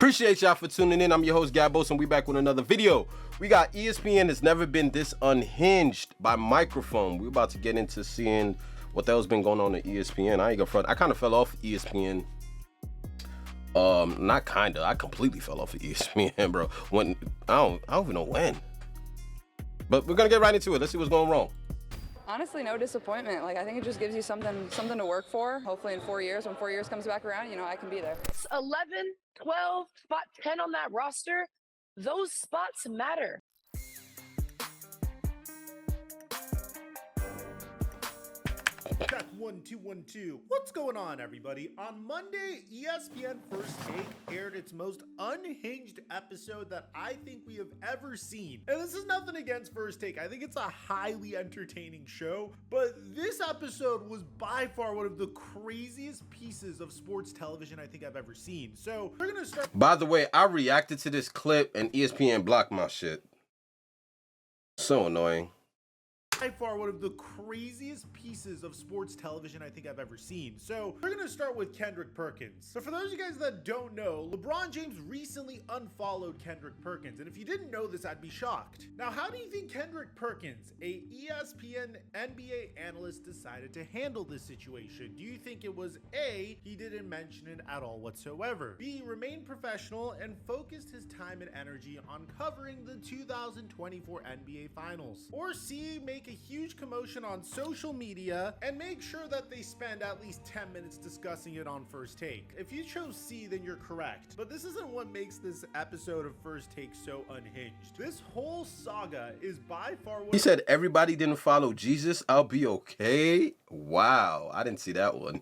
Appreciate y'all for tuning in. I'm your host, Gabos, and we back with another video. We got ESPN has never been this unhinged by microphone. We're about to get into seeing what the hell's been going on at ESPN. I ain't gonna front. I kind of fell off ESPN. Not kinda. I completely fell off of ESPN, bro. When I don't even know when. But we're gonna get right into it. Let's see what's going wrong. Honestly, no disappointment. Like, I think it just gives you something to work for. Hopefully in 4 years, when 4 years comes back around, I can be there. 11, 12, spot 10 on that roster, those spots matter. Check 1 2 1 2. What's going on, everybody? On Monday, ESPN First Take aired its most unhinged episode that I think we have ever seen. And this is nothing against First Take. I think it's a highly entertaining show, but this episode was by far one of the craziest pieces of sports television I think I've ever seen. So we're gonna start. By the way, I reacted to this clip and ESPN blocked my shit. So annoying. By far one of the craziest pieces of sports television I think I've ever seen. So we're gonna start with Kendrick Perkins. So for those of you guys that don't know, LeBron James recently unfollowed Kendrick Perkins. And if you didn't know this, I'd be shocked. Now, how do you think Kendrick Perkins, a ESPN NBA analyst, decided to handle this situation? Do you think it was A, he didn't mention it at all whatsoever? B, remained professional and focused his time and energy on covering the 2024 NBA Finals? Or C, make a huge commotion on social media and make sure that they spend at least 10 minutes discussing it on First Take? If you chose C, then you're correct. But this isn't what makes this episode of First Take so unhinged. This whole saga is by far one. He said everybody didn't follow Jesus, I'll be okay. Wow, I didn't see that one.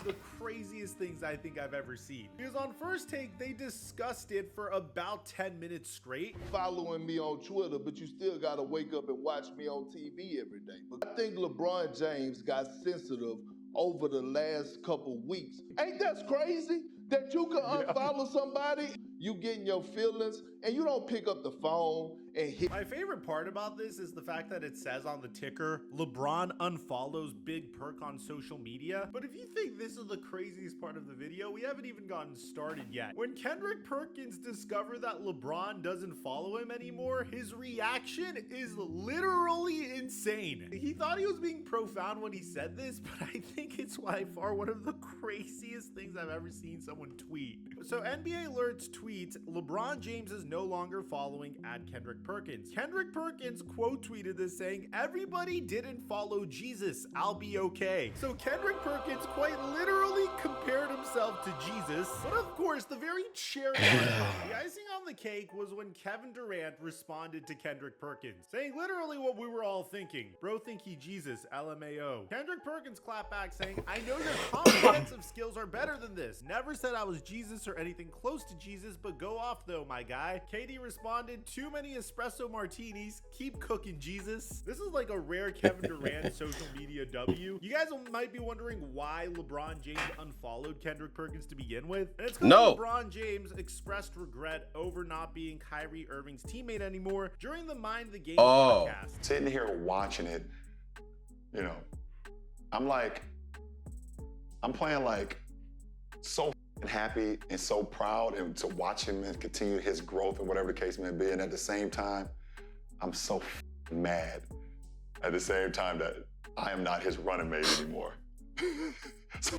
The craziest things I think I've ever seen. Because on First Take, they discussed it for about 10 minutes straight. Following me on Twitter, but you still gotta wake up and watch me on TV every day. But I think LeBron James got sensitive over the last couple weeks. Ain't that crazy? That you can unfollow somebody, you get in your feelings, and you don't pick up the phone and hit. My favorite part about this is the fact that it says on the ticker, LeBron unfollows Big Perk on social media. But if you think this is the craziest part of the video, we haven't even gotten started yet. When Kendrick Perkins discovered that LeBron doesn't follow him anymore, his reaction is literally insane. He thought he was being profound when he said this, but I think it's by far one of the craziest things I've ever seen someone tweet. So NBA Alerts tweets, LeBron James is no longer following at Kendrick Perkins. Kendrick Perkins quote tweeted this saying, everybody didn't follow Jesus, I'll be okay. So Kendrick Perkins quite literally compared himself to Jesus. But of course, the very cherry on top, the icing on the cake was when Kevin Durant responded to Kendrick Perkins, saying literally what we were all thinking. Bro think he Jesus, LMAO. Kendrick Perkins clapped back saying, I know your comprehensive skills are better than this. Never said I was Jesus or anything close to Jesus, but go off though, my guy. KD responded, too many espresso martinis, keep cooking Jesus. This is like a rare Kevin Durant social media W. You guys might be wondering why LeBron James unfollowed Kendrick Perkins to begin with. And it's because LeBron James expressed regret over not being Kyrie Irving's teammate anymore during the Mind the Game podcast. Sitting here watching it, I'm playing like so happy and so proud and to watch him and continue his growth and whatever the case may be. And at the same time, I'm so mad at the same time that I am not his running mate anymore.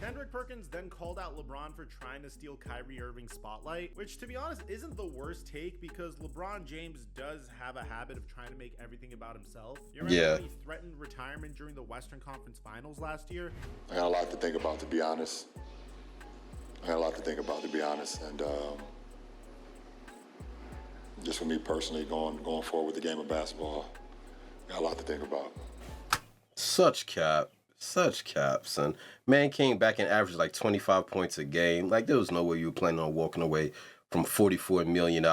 Kendrick Perkins then called out LeBron for trying to steal Kyrie Irving's spotlight, which to be honest isn't the worst take because LeBron James does have a habit of trying to make everything about himself. You remember when he threatened retirement during the Western Conference Finals last year? I got a lot to think about, to be honest. And just for me personally, going forward with the game of basketball, I got a lot to think about. Such cap, son. Man came back and averaged like 25 points a game. Like, there was no way you were planning on walking away from $44 million.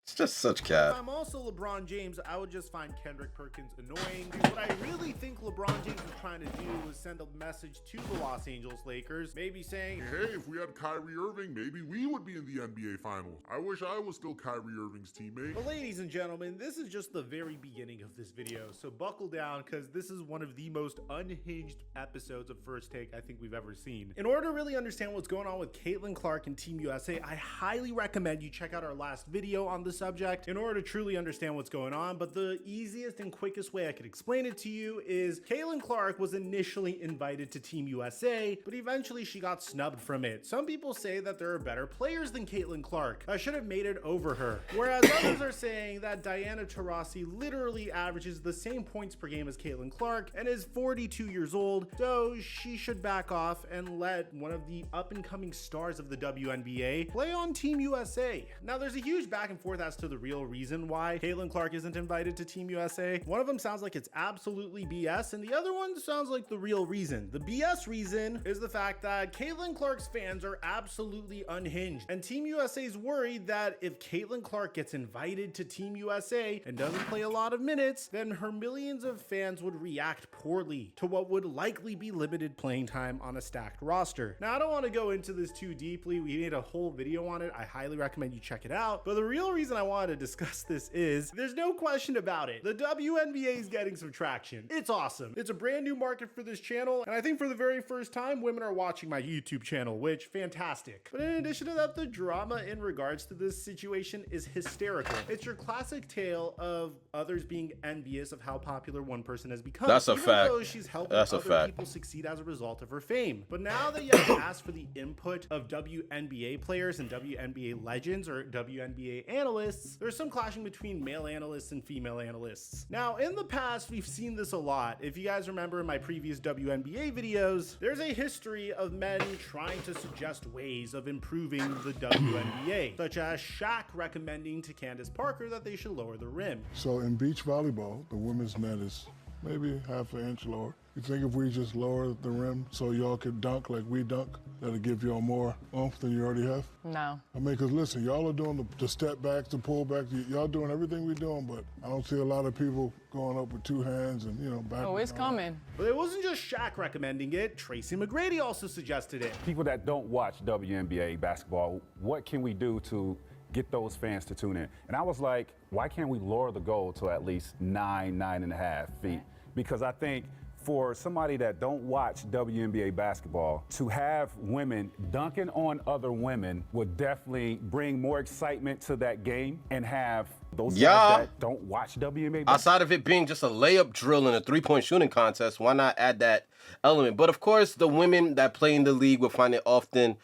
It's just such If cap. I'm also LeBron James, I would just find Kendrick Perkins annoying. And what I really think LeBron James was trying to do was send a message to the Los Angeles Lakers, maybe saying, Hey, if we had Kyrie Irving, maybe we would be in the NBA Finals. I wish I was still Kyrie Irving's teammate. but ladies and gentlemen, this is just the very beginning of this video, so buckle down because this is one of the most unhinged episodes of First Take I think we've ever seen. In order to really understand what's going on with Caitlin Clark and Team USA, I highly recommend you check out our last video on the subject in order to truly understand what's going on, but the easiest and quickest way I could explain it to you is Caitlin Clark was initially invited to Team USA, but eventually she got snubbed from it. Some people say that there are better players than Caitlin Clark that should have made it over her, whereas others are saying that Diana Taurasi literally averages the same points per game as Caitlin Clark and is 42 years old, so she should back off and let one of the up-and-coming stars of the WNBA play on Team USA. Now, there's a huge back and forth as to the real reason why Caitlin Clark isn't invited to Team USA. One of them sounds like it's absolutely BS, and the other one sounds like the real reason. The BS reason is the fact that Caitlin Clark's fans are absolutely unhinged, and Team USA is worried that if Caitlin Clark gets invited to Team USA and doesn't play a lot of minutes, then her millions of fans would react poorly to what would likely be limited playing time on a stacked roster. Now, I don't want to go into this too deeply. We made a whole video on it. I highly recommend you check it out. But the real reason I wanted to discuss this is there's no question about it. The WNBA is getting some traction. It's awesome. It's a brand new market for this channel. And I think for the very first time, women are watching my YouTube channel, which fantastic. But in addition to that, the drama in regards to this situation is hysterical. It's your classic tale of others being envious of how popular one person has become. That's a even fact. though she's helping That's a other fact. people succeed as a result of her fame. But now that you have to ask for the input of WNBA players and WNBA legends or WNBA analysts, there's some clashing between male analysts and female analysts. Now, in the past, we've seen this a lot. If you guys remember in my previous WNBA videos, there's a history of men trying to suggest ways of improving the WNBA, such as Shaq recommending to Candace Parker that they should lower the rim. So in beach volleyball, the women's net is maybe half an inch lower. You think if we just lower the rim so y'all could dunk like we dunk, that'll give y'all more oomph than you already have? No. I mean, because listen, y'all are doing the step backs, the pull back. Y'all doing everything we're doing, but I don't see a lot of people going up with two hands and, you know, back. Oh, it's coming. But it wasn't just Shaq recommending it. Tracy McGrady also suggested it. People that don't watch WNBA basketball, what can we do to get those fans to tune in? And I was like, why can't we lower the goal to at least 9.5 feet? Because I think for somebody that don't watch WNBA basketball, to have women dunking on other women would definitely bring more excitement to that game and have those guys that don't watch WNBA basketball. Outside of it being just a layup drill in a three-point shooting contest, why not add that element? But of course, the women that play in the league will find it often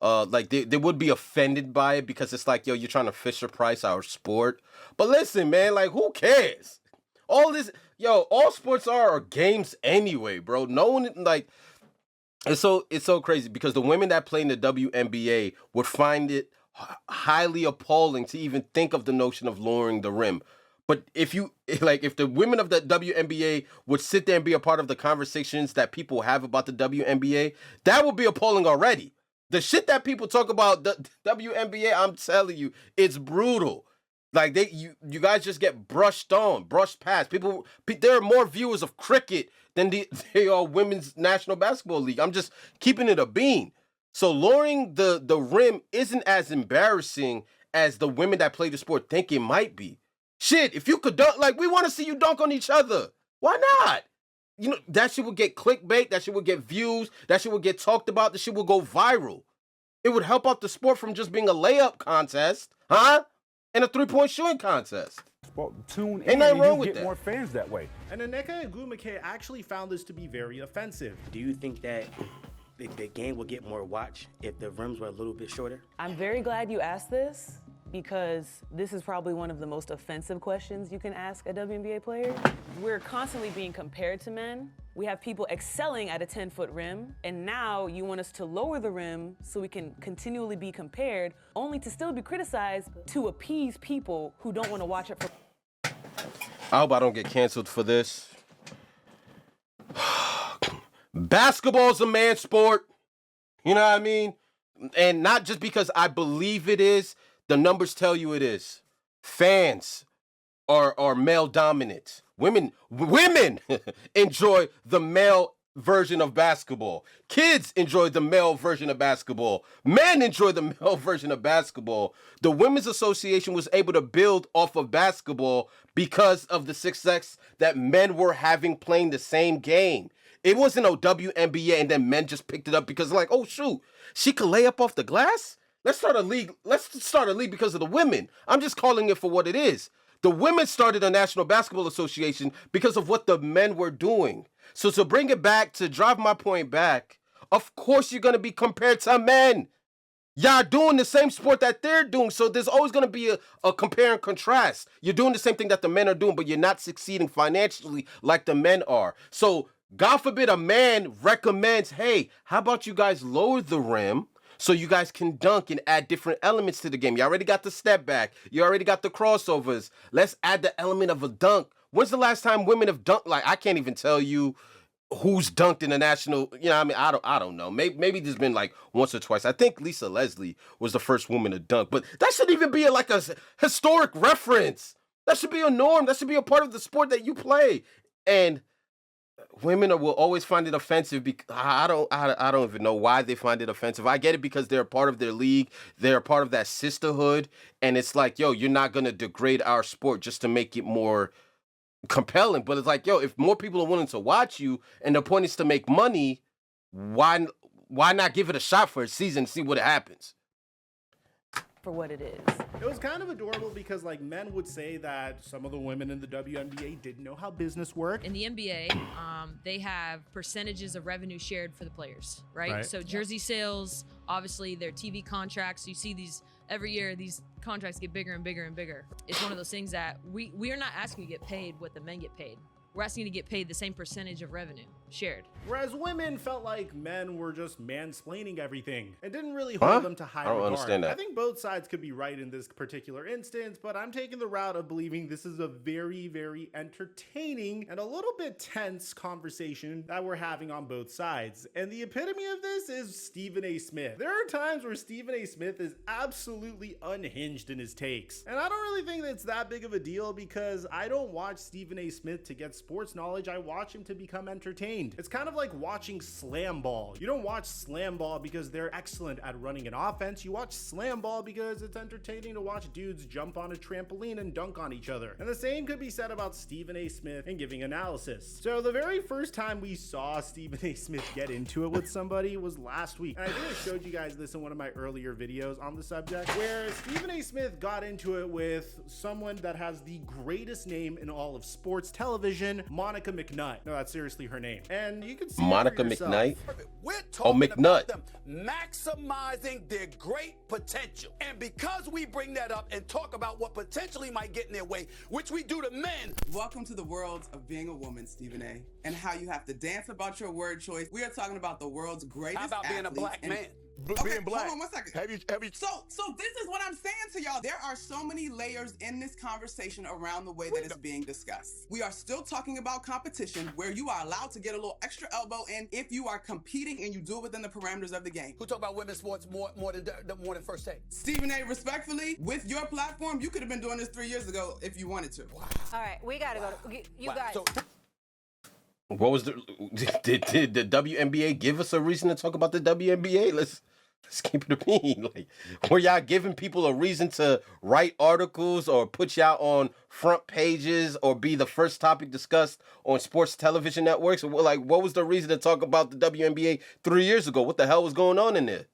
like they would be offended by it because it's like, yo, you're trying to Fisher Price our sport. But listen, man, like, who cares? All this, yo, all sports are games anyway, bro. No one, like, it's so crazy because the women that play in the WNBA would find it highly appalling to even think of the notion of lowering the rim. But if the women of the WNBA would sit there and be a part of the conversations that people have about the WNBA, that would be appalling already. The shit that people talk about the WNBA, I'm telling you, it's brutal. Like you guys just get brushed past. There are more viewers of cricket than they are women's National Basketball League. I'm just keeping it a bean. So lowering the rim isn't as embarrassing as the women that play the sport think it might be. Shit, if you could dunk, like, we want to see you dunk on each other. Why not? You know, that shit would get clickbait, that shit would get views, that shit would get talked about, that shit would go viral. It would help out the sport from just being a layup contest, huh? And a three-point shooting contest. Well, tune Ain't in nothing and wrong you with get that. more fans that way. And Aneka Agumake actually found this to be very offensive. Do you think that the game will get more watch if the rims were a little bit shorter? I'm very glad you asked this because this is probably one of the most offensive questions you can ask a WNBA player. We're constantly being compared to men. We have people excelling at a 10-foot rim, and now you want us to lower the rim so we can continually be compared, only to still be criticized to appease people who don't want to watch it for. I hope I don't get canceled for this. Basketball's a man's sport. You know what I mean? And not just because I believe it is. The numbers tell you it is. fans are male dominant. Women enjoy the male version of basketball. Kids enjoy the male version of basketball. Men enjoy the male version of basketball. The Women's Association was able to build off of basketball because of the success that men were having playing the same game. It wasn't a WNBA and then men just picked it up because like, oh shoot, she could lay up off the glass? Let's start a league. Let's start a league because of the women. I'm just calling it for what it is. The women started a National Basketball Association because of what the men were doing. So to bring it back, to drive my point back, of course you're going to be compared to men. Y'all doing the same sport that they're doing, so there's always going to be a compare and contrast. You're doing the same thing that the men are doing, but you're not succeeding financially like the men are. So God forbid a man recommends, hey, how about you guys lower the rim so you guys can dunk and add different elements to the game. You already got the step back. You already got the crossovers. Let's add the element of a dunk. When's the last time women have dunked? Like, I can't even tell you who's dunked in the national, you know what I mean? I don't know. Maybe there's been like once or twice. I think Lisa Leslie was the first woman to dunk, but that should even be like a historic reference. That should be a norm. That should be a part of the sport that you play. And women will always find it offensive because I don't even know why they find it offensive. I get it because they're a part of their league. They're a part of that sisterhood. And it's like, yo, you're not going to degrade our sport just to make it more compelling. But it's like, yo, if more people are willing to watch you and the point is to make money, why not give it a shot for a season and see what happens? For what it is. It was kind of adorable because like men would say that some of the women in the WNBA didn't know how business worked. In the NBA, they have percentages of revenue shared for the players, right? So jersey sales, obviously their TV contracts. You see these every year, these contracts get bigger and bigger and bigger. It's one of those things that we are not asking to get paid what the men get paid. We're asking to get paid the same percentage of revenue shared. Whereas women felt like men were just mansplaining everything and didn't really hold them to high regard. I don't understand that. I think both sides could be right in this particular instance, but I'm taking the route of believing this is a very, very entertaining and a little bit tense conversation that we're having on both sides. And the epitome of this is Stephen A. Smith. There are times where Stephen A. Smith is absolutely unhinged in his takes. And I don't really think that it's that big of a deal because I don't watch Stephen A. Smith to get sports knowledge. I watch him to become entertained. It's kind of like watching slam ball. You don't watch slam ball because they're excellent at running an offense. You watch slam ball because it's entertaining to watch dudes jump on a trampoline and dunk on each other. And the same could be said about Stephen A. Smith in giving analysis. So the very first time we saw Stephen A. Smith get into it with somebody was last week. And I think I showed you guys this in one of my earlier videos on the subject, where Stephen A. Smith got into it with someone that has the greatest name in all of sports television, Monica McNutt. No, that's seriously her name. And you can see Monica McKnight. We're talking McNutt. about them maximizing their great potential. And because we bring that up and talk about what potentially might get in their way, which we do to men. Welcome to the world of being a woman, Stephen A. And how you have to dance about your word choice. We are talking about the world's greatest How about being a black man? Being black. Hold on 1 second. Have you... So this is what I'm saying to y'all. There are so many layers in this conversation around the way that it's being discussed. We are still talking about competition where you are allowed to get a little extra elbow in if you are competing and you do it within the parameters of the game. Who talk about women's sports more than First Take? Stephen A., respectfully, with your platform, you could have been doing this 3 years ago if you wanted to. Wow. All right, we gotta go. You guys. What was did the WNBA give us a reason to talk about the WNBA? Let's keep it a bean. Like, were y'all giving people a reason to write articles or put y'all on front pages or be the first topic discussed on sports television networks? Like, what was the reason to talk about the WNBA 3 years ago? What the hell was going on in there?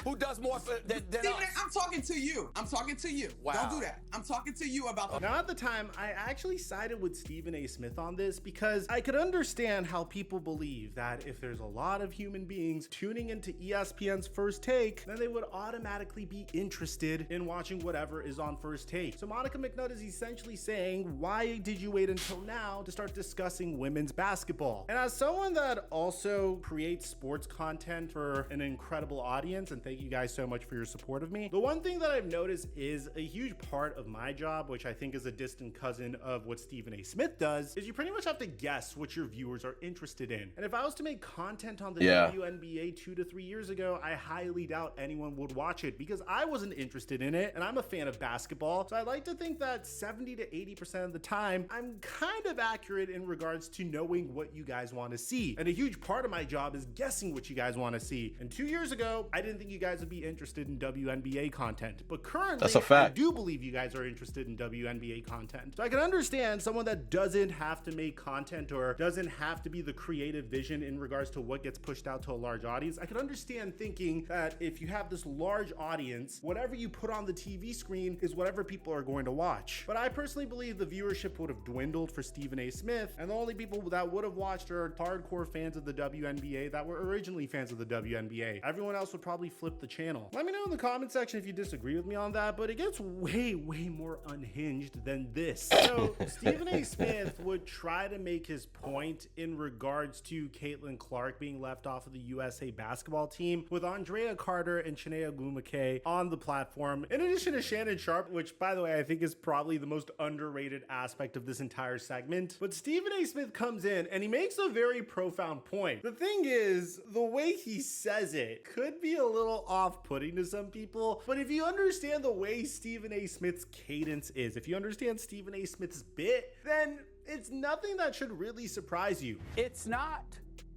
Who does more than Stephen, us? I'm talking to you. I'm talking to you. Wow. Don't do that. I'm talking to you about the... Now, at the time, I actually sided with Stephen A. Smith on this because I could understand how people believe that if there's a lot of human beings tuning into ESPN's First Take, then they would automatically be interested in watching whatever is on First Take. So Monica McNutt is essentially saying, why did you wait until now to start discussing women's basketball? And as someone that also creates sports content for an incredible audience, and thank thank you guys so much for your support of me. The one thing that I've noticed is a huge part of my job, which I think is a distant cousin of what Stephen A. Smith does, is you pretty much have to guess what your viewers are interested in. And if I was to make content on the WNBA 2 to 3 years ago, I highly doubt anyone would watch it because I wasn't interested in it, and I'm a fan of basketball. So I like to think that 70 to 80% of the time, I'm kind of accurate in regards to knowing what you guys want to see. And a huge part of my job is guessing what you guys want to see. And 2 years ago, I didn't think you guys would be interested in WNBA content, but currently, that's a fact. I do believe you guys are interested in WNBA content. So I can understand someone that doesn't have to make content or doesn't have to be the creative vision in regards to what gets pushed out to a large audience. I can understand thinking that if you have this large audience, whatever you put on the TV screen is whatever people are going to watch. But I personally believe the viewership would have dwindled for Stephen A. Smith, and the only people that would have watched are hardcore fans of the WNBA that were originally fans of the WNBA. Everyone else would probably flip the channel. Let me know in the comment section if you disagree with me on that, but it gets way more unhinged than this. So Stephen A. Smith would try to make his point in regards to Caitlin Clark being left off of the USA basketball team with Andrea Carter and Chinea Ogwumike on the platform, in addition to Shannon Sharp, which by the way I think is probably the most underrated aspect of this entire segment. But Stephen A. Smith comes in and he makes a very profound point. The thing is, the way he says it could be a little off-putting to some people, but if you understand the way Stephen A. Smith's cadence is, if you understand Stephen A. Smith's bit, then it's nothing that should really surprise you. It's not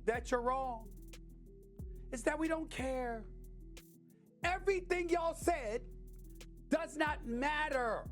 that you're wrong. It's that we don't care. Everything y'all said does not matter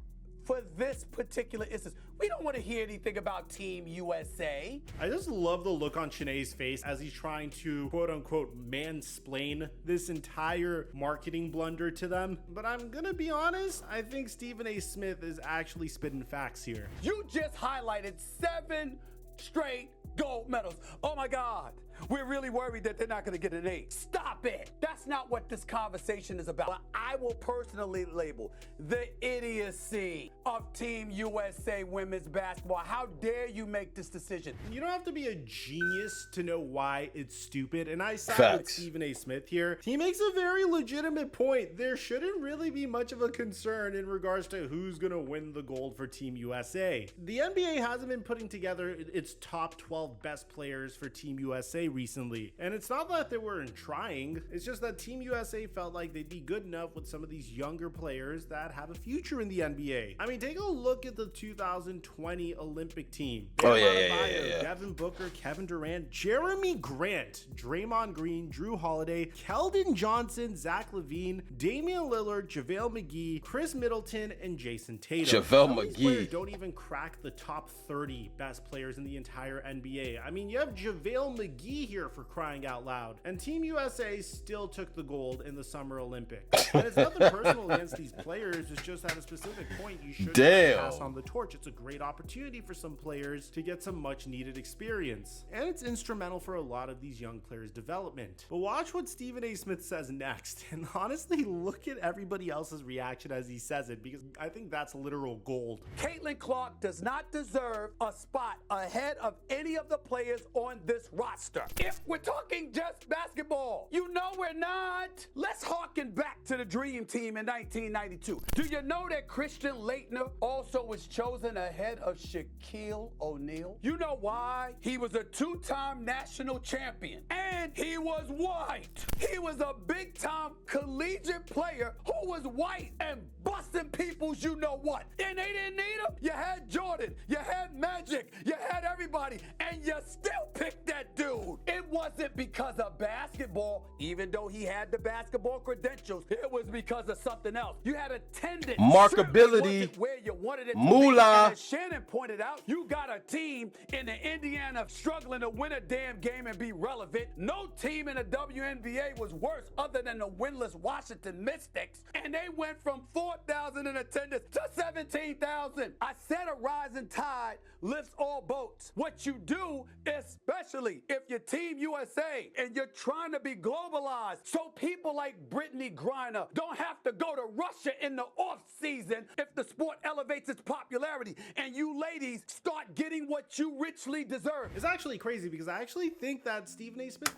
for this particular instance. We don't want to hear anything about Team USA. I just love the look on Shanae's face as he's trying to quote unquote mansplain this entire marketing blunder to them. But I'm gonna be honest, I think Stephen A. Smith is actually spitting facts here. You just highlighted 7 straight gold medals. Oh my God. We're really worried that they're not going to get an 8. Stop it. That's not what this conversation is about. I will personally label the idiocy of Team USA women's basketball. How dare you make this decision? You don't have to be a genius to know why it's stupid. And I side with Stephen A. Smith here. He makes a very legitimate point. There shouldn't really be much of a concern in regards to who's going to win the gold for Team USA. The NBA hasn't been putting together its top 12 best players for Team USA recently, and it's not that they weren't trying, it's just that Team USA felt like they'd be good enough with some of these younger players that have a future in the NBA. I mean, take a look at the 2020 Olympic team. Devin Booker, Kevin Durant, Jeremy Grant, Draymond Green, Drew Holiday, Keldon Johnson, Zach LaVine, Damian Lillard, JaVale McGee, Chris Middleton, and Jason Tatum. These players don't even crack the top 30 best players in the entire NBA. I mean, you have JaVale McGee here for crying out loud, and Team USA still took the gold in the Summer Olympics. And it's nothing personal against these players, it's just at a specific point you should pass on the torch. It's a great opportunity for some players to get some much needed experience, and it's instrumental for a lot of these young players' development. But watch what Stephen A. Smith says next, and honestly look at everybody else's reaction as he says it, because I think that's literal gold. Caitlin Clark does not deserve a spot ahead of any of the players on this roster. If we're talking just basketball, you know we're not. Let's harken back to the Dream Team in 1992. Do you know that Christian Laettner also was chosen ahead of Shaquille O'Neal? You know why? He was a 2-time national champion, and he was white. He was a big-time collegiate player who was white and busting people's you know what. And they didn't need him. You had Jordan, you had Magic, you had everybody, and you still picked that dude. It wasn't because of basketball, even though he had the basketball credentials. It was because of something else. You had attendance, marketability, where you wanted it moolah. And as Shannon pointed out, you got a team in the Indiana struggling to win a damn game and be relevant. No team in the WNBA was worse other than the winless Washington Mystics, and they went from 4,000 in attendance to 17,000. I said a rising tide lifts all boats. What you do, especially if you're Team USA and you're trying to be globalized, so people like Brittany Griner don't have to go to Russia in the off season if the sport elevates its popularity, and you ladies start getting what you richly deserve. It's actually crazy because I actually think that Stephen A. Smith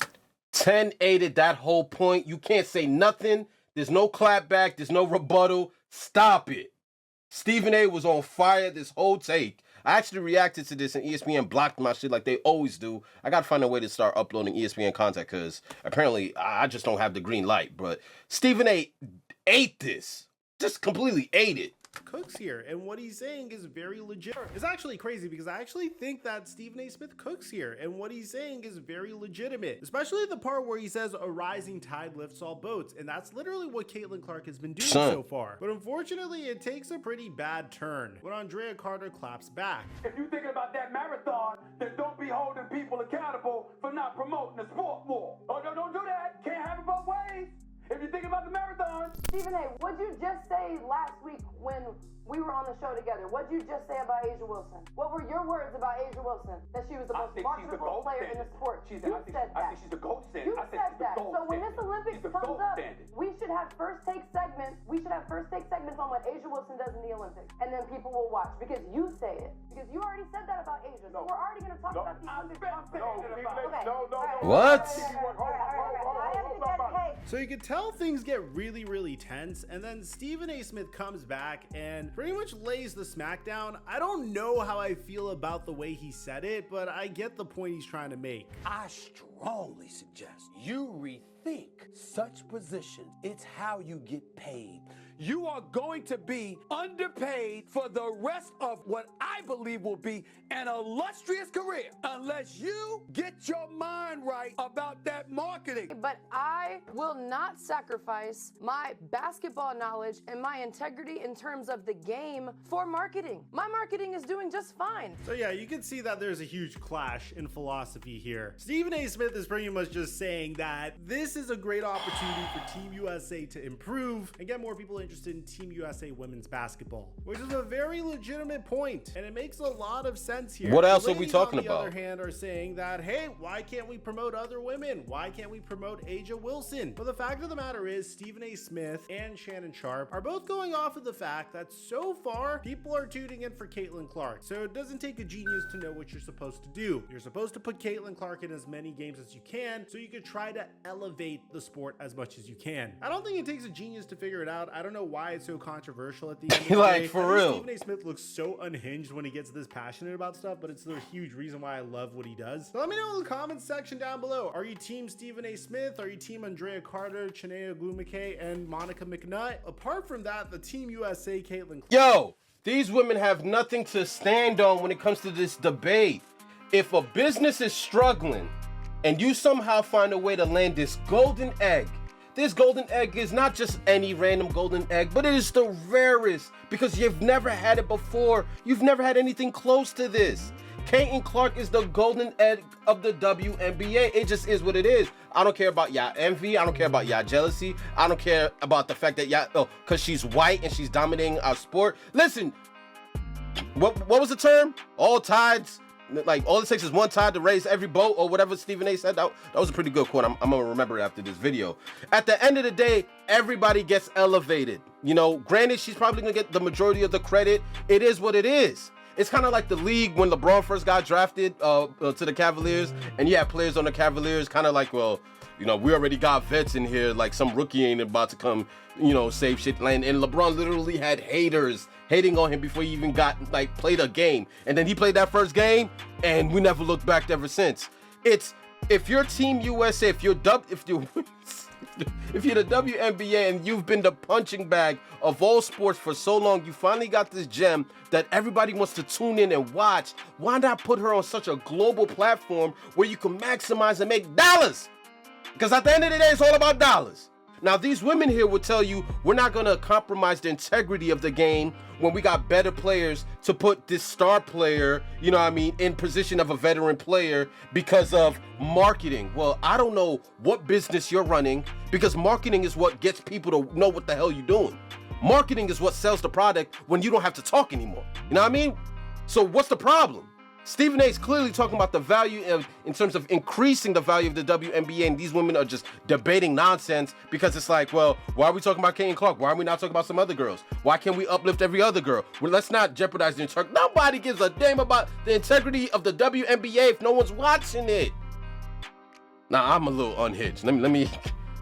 10-8'd that whole point. You can't say nothing There's no clapback. There's no rebuttal. Stop it. Stephen A was on fire this whole take. I actually reacted to this and ESPN blocked my shit like they always do. I got to find a way to start uploading ESPN content because apparently I just don't have the green light. But Stephen A ate this. Just completely ate it. Cooks here, and what he's saying is very legit. It's actually crazy because I actually think that Stephen A. Smith cooks here, and what he's saying is very legitimate, especially the part where he says a rising tide lifts all boats, and that's literally what Caitlin Clark has been doing so far. But unfortunately, it takes a pretty bad turn when Andrea Carter claps back. If you're thinking about that marathon, then don't be holding people accountable for not promoting the sport more. Oh, no, don't do that. Can't have it both ways. If you're thinking about the marathon. Stephen A., what'd you just say last week when we were on the show together? What'd you just say about Asia Wilson? What were your words about Asia Wilson? That she was the most marketable player in the sport. You said that. I think she's the gold standard. You said that. So when this Olympics comes up, we should have first take segments. We should have first take segments on what Asia Wilson does in the Olympics. And then people will watch because you say it. Because you already said that about Asia. So we're already going to talk about the Olympics. What? So you could tell things get really, really tense, and then Stephen A. Smith comes back and pretty much lays the smackdown. I don't know how I feel about the way he said it, but I get the point he's trying to make. I strongly suggest you rethink such positions. It's how you get paid. You are going to be underpaid for the rest of what I believe will be an illustrious career unless you get your mind right about that marketing. But I will not sacrifice my basketball knowledge and my integrity in terms of the game for marketing. My marketing is doing just fine. So yeah, you can see that there's a huge clash in philosophy here. Stephen A. Smith is pretty much just saying that this is a great opportunity for Team USA to improve and get more people interested in Team USA women's basketball, which is a very legitimate point, and it makes a lot of sense here. What else are we talking about? On the about? other hand, are saying that, hey, why can't we promote other women? Why can't we promote Asia Wilson? But the fact of the matter is, Stephen A. Smith and Shannon Sharp are both going off of the fact that so far, people are tuning in for Caitlin Clark. So it doesn't take a genius to know what you're supposed to do. You're supposed to put Caitlin Clark in as many games as you can, so you could try to elevate the sport as much as you can. I don't think it takes a genius to figure it out. I don't know why it's so controversial at the end of the like, day. for real. Stephen A. Smith looks so unhinged when he gets this passionate about stuff, but it's the huge reason why I love what he does. So let me know in the comments section down below. Are you team Stephen A. Smith? Are you team Andrea Carter, Chinea Glumake, and Monica McNutt? Apart from that, the Team USA Caitlin Clark. Yo, these women have nothing to stand on when it comes to this debate. If a business is struggling and you somehow find a way to land this golden egg, this golden egg is not just any random golden egg, but it is the rarest because you've never had it before. You've never had anything close to this. Caitlin Clark is the golden egg of the WNBA. It just is what it is. I don't care about y'all envy. I don't care about y'all jealousy. I don't care about the fact that y'all, because she's white and she's dominating our sport. Listen, what was the term? All tides. Like, all it takes is one tide to raise every boat, or whatever Stephen A. said. That was a pretty good quote. I'm gonna remember it after this video. At the end of the day, everybody gets elevated. You know, granted, she's probably gonna get the majority of the credit. It is what it is. It's kind of like the league when LeBron first got drafted to the Cavaliers, and you have players on the Cavaliers, kind of like, well, you know, we already got vets in here, like some rookie ain't about to come, you know, save shit. And LeBron literally had haters hating on him before he even played a game. And then he played that first game, and we never looked back ever since. It's, if you're Team USA, if you're the WNBA and you've been the punching bag of all sports for so long, you finally got this gem that everybody wants to tune in and watch. Why not put her on such a global platform where you can maximize and make dollars? Because at the end of the day, it's all about dollars. Now, these women here will tell you we're not going to compromise the integrity of the game when we got better players to put this star player, you know what I mean, in position of a veteran player because of marketing. Well, I don't know what business you're running, because marketing is what gets people to know what the hell you're doing. Marketing is what sells the product when you don't have to talk anymore. You know what I mean? So what's the problem? Stephen A. is clearly talking about the value in terms of increasing the value of the WNBA, and these women are just debating nonsense because it's like, well, why are we talking about Caitlin Clark? Why are we not talking about some other girls? Why can't we uplift every other girl? Well, let's not jeopardize the integrity. Nobody gives a damn about the integrity of the WNBA if no one's watching it. Now, I'm a little unhinged. Let me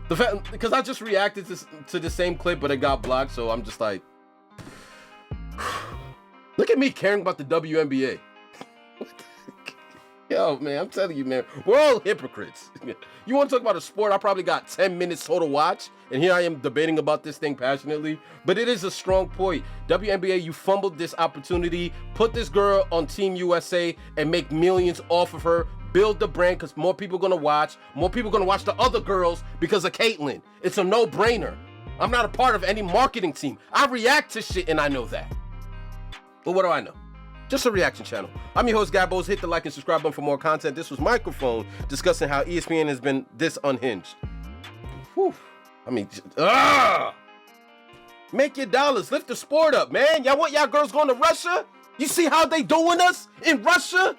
The fact, because I just reacted to the same clip, but it got blocked, so I'm just like, look at me caring about the WNBA. Yo, man, I'm telling you, man, we're all hypocrites. You want to talk about a sport I probably got 10 minutes total watch, and here I am debating about this thing passionately, but it is a strong point. WNBA, you fumbled this opportunity. Put this girl on Team USA and make millions off of her. Build the brand because more people are going to watch. More people are going to watch the other girls because of Caitlyn. It's a no-brainer. I'm not a part of any marketing team. I react to shit, and I know that. But what do I know? Just a reaction channel. I'm your host, Gabos. Hit the like and subscribe button for more content. This was Microphone discussing how ESPN has been this unhinged. Whew. I mean, make your dollars. Lift the sport up, man. Y'all want y'all girls going to Russia? You see how they doing us in Russia?